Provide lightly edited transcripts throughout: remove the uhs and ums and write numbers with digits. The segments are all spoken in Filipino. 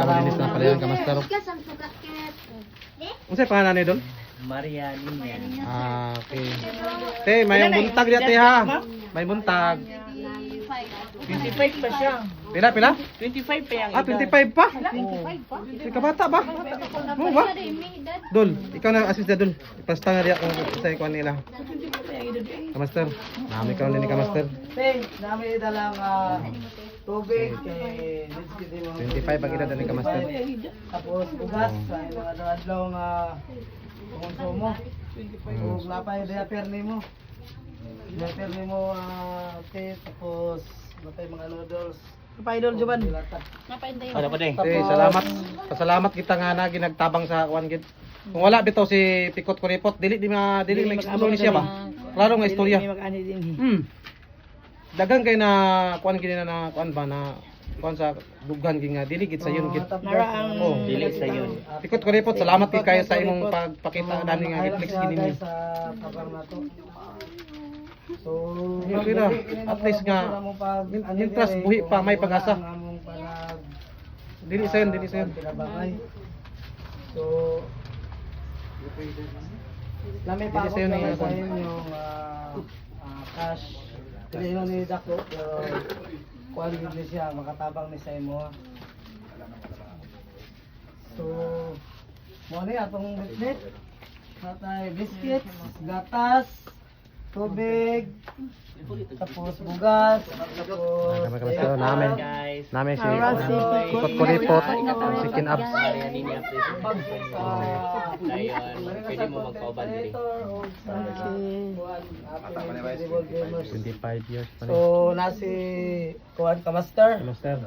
linis na pala yan ka master. Unsay pangalan ni Dol? Maria Nina. Ah, okay. Te, may buntag diya te ha. May buntag. 25 pa siya. Pila pila? 25 pa yung Ah, 25 pa? Ikaw bata ba? Mo ba? Dol, ikaw na assist na Dol. Ipasta nga diya kung sa ikuan nila. Kamaster. Nami ka ni Kamaster. Hey, nami dalang tubig kay 25 ang edad ni Kamaster. tapos bugas sa mga adlaw nga konsumo. Ug lapay diaper nimo. Diaper nimo tapos lapay mga noodles. Paidol Juban. Ano pa din? Okay, salamat. Pasalamat kita nga na ginagtabang sa kuan gid. Kung wala bitaw si Pikot Kuripot, dili may explore ni siya ba? Klaro nga istorya. Mag-ani din. Dagang kay na kuan gid na kuan ba na kuan sa dughan gid nga dili gid sa yun gid. Nara ang Oh, Dili sa yun. Pikot Kuripot, salamat kay kayo sa imong pagpakita dani nga gid flex gid ninyo. Sa program nato. So, Okay na. At least nga interest buhi pa may pag-asa. Dili sa yun, dili sa yun. So, lamay pa Dili ako sa yun gamay yung sa yung cash. Dili yun ni Dako, pero kuha ni siya, makatabang ni sa imo. So, mo ni atong biscuit. Natay biscuits, gatas, tubig, tapos bugas, tapos Kami Kamaster namin. Namin si Pikot Kuripot, chicken abs. Pwede mo magkauban diri. 25 years pa ni. So, nasi Kuan Kamaster. Kamaster.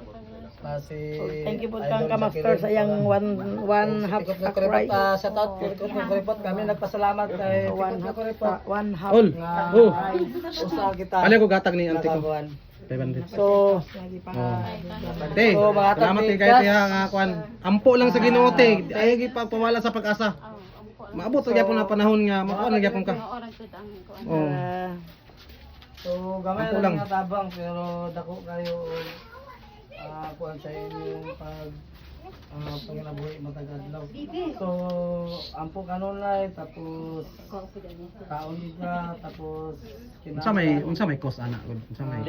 Nasi Thank you po kang Kamaster sa iyang one half Pikot pack rice. shout out Pikot Kuripot. Kami nagpasalamat kay One Pikot half Kuripot. one half. Ol. Nga Oh. usa kita. Pala ko gatag ni auntie ko. nakakuan. 500. So, Te, So, mga salamat tatay, kay tiya gas. nga kuan. Ampo lang sa Ginoo te. Ay pawala sa pag-asa. Maabot ra gyapon na panahon nga makuan na gyapon ka. Oh. so gamay Ako lang lang. nga tabang pero dako kayo kuan sa inyong panginabuhi matag adlaw. So, ampo kanon lay tapos kaon ka tapos Unsa may cost ana? Unsa may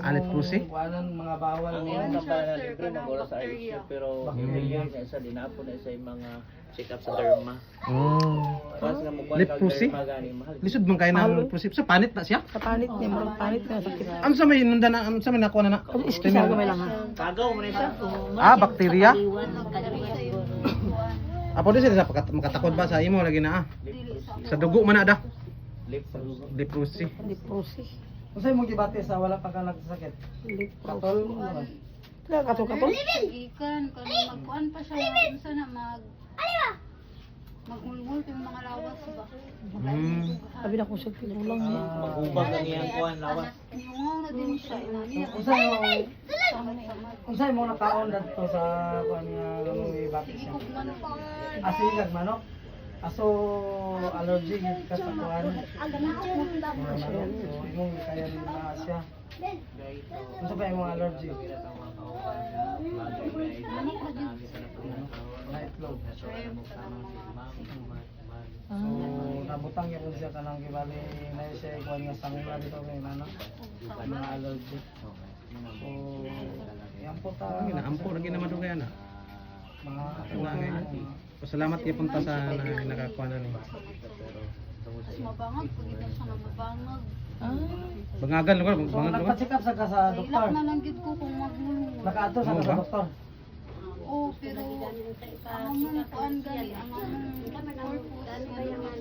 Alit pusi? Kuanan mga bawal Ang mo. iyong tambal na libre mag-oras sa Asia pero hindi na isa dinapon na sa mga check-up sa derma. Oh. Tapos nga mukuha Lip kag pusi? derma gani mahal. Lisod man kay na prosip sa panit na siya. Sa panit niya, murag panit na sakit. Unsa may nundan unsa may nakuha na? Isa gamay lang ha. Tagaw mo na siya. Ah, bakterya. Apo din sila sa makatakod ba sa imo lagi na ah. Sa dugo man na da. Lip Leprosy. Leprosi. Unsay mo gibati sa wala pa ka nagsakit? Katol. Kaya katol-katol. Ikan, kung magkuhan pa siya, gusto na magmulmul yung mga lawas ba? Sabi na kung sa tinulang niya. Magubag na niyang kuan lawas. Niyungaw na din siya. Unsay mo unsay mo nakaon dadto sa kuan nga ibati siya? Asigag manok. Aso allergy gid ka sa kuan. So imong kaya na siya. Unsa ba imong allergy? Night low. So nabutang gyud siya kanang gibali na siya kuan nga sangla dito kay nana. Mga allergy. So yampo ta. Ampo lagi na madugay na. Mga Pasalamat kay punta sa nakakuha na ni. Mabangag, kung ito siya na mabangag. Bangagan lugar, So bangagan lugar. nagpa-check up sa ka sa Ilak doktor. na lang gid ko kung magmulmul. Nakaato sa Oo ka ba? sa doktor. Oo, pero ang among kuan gali, ang among purpose nga nagkuhan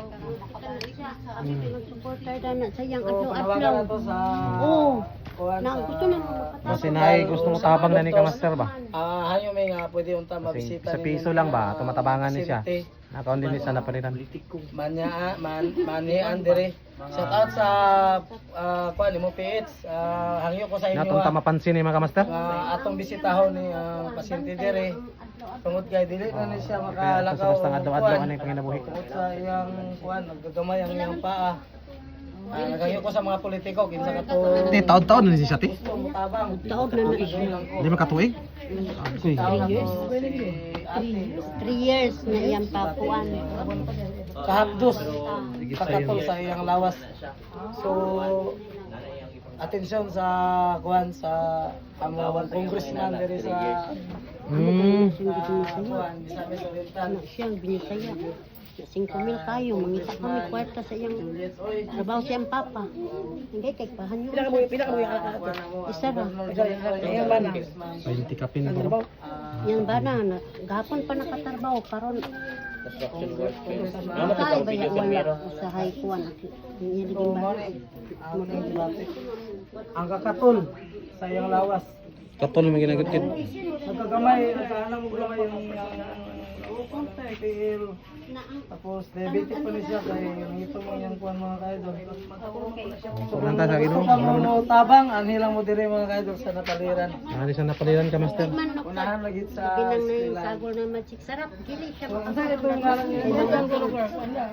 ko makabalik siya sa Supporter na sayang So panawagan na to sa kuan Na sa gusto na Kasi naay gusto mo tabang na ni ka master ba? hayo may nga pwede unta Kasi mabisita sa piso lang ba, tumatabangan ni siya. Pasyente. Nakaon din sa napalitan. Manian dire. Shout out sa kuan mo PH. Hangyo ko sa inyo. Natong mapansin ni mga master. Atong bisitahon ni pasyente dire. Tungod kay dili na ni siya makalakaw. Basta adlaw-adlaw ani panginabuhi. Tungod sa iyang kuan nagagamay ang iyang paa. nagayo ko sa mga politiko kinsa kato. Hindi, taon-taon na siya, ti. Tabang. Taog na na siya. Hindi makatuig. Agoy. Si 3 years na iyang papuan. kahapdos kakatol sa iyang lawas. So atensyon sa kuan sa among congressman diri sa kuan Misamis Oriental. Ano siyang binisaya. Na 5,000 kayo, mangita kami kwarta sa iyang trabaho siyang papa. Hindi kay pahanyo. Pila ka mo yung Isa ra. Yung bana. 20 kapin ba? Yan ba na, gapon pa nakatarbaho karon Construction worker. kay ba ya wala sa high kuan. Yan So ba? ang kakatol sa iyang lawas. Katol mo ginagod-gid. Nagkagamay, nagkahanap mo gamay yung PL. Tapos diabetic pa ni siya kay ito mo yung kuan mga kaidol. So, nanta sa Ginoo. Mo tabang anilang mo dire mga kaidol sa napaliran. Ari sa napaliran ka, master. Unahan lagi sa Binang na yung eskwela. sagol na magic sarap. Dili siya So, unsa ito ang ngalan niya?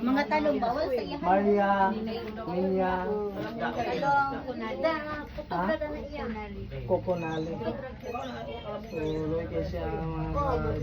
Mga talong bawal sa iya. Maria, Minya, Talong, kunada. ha? Kada na iya. Coconali. So, loy kay siya mga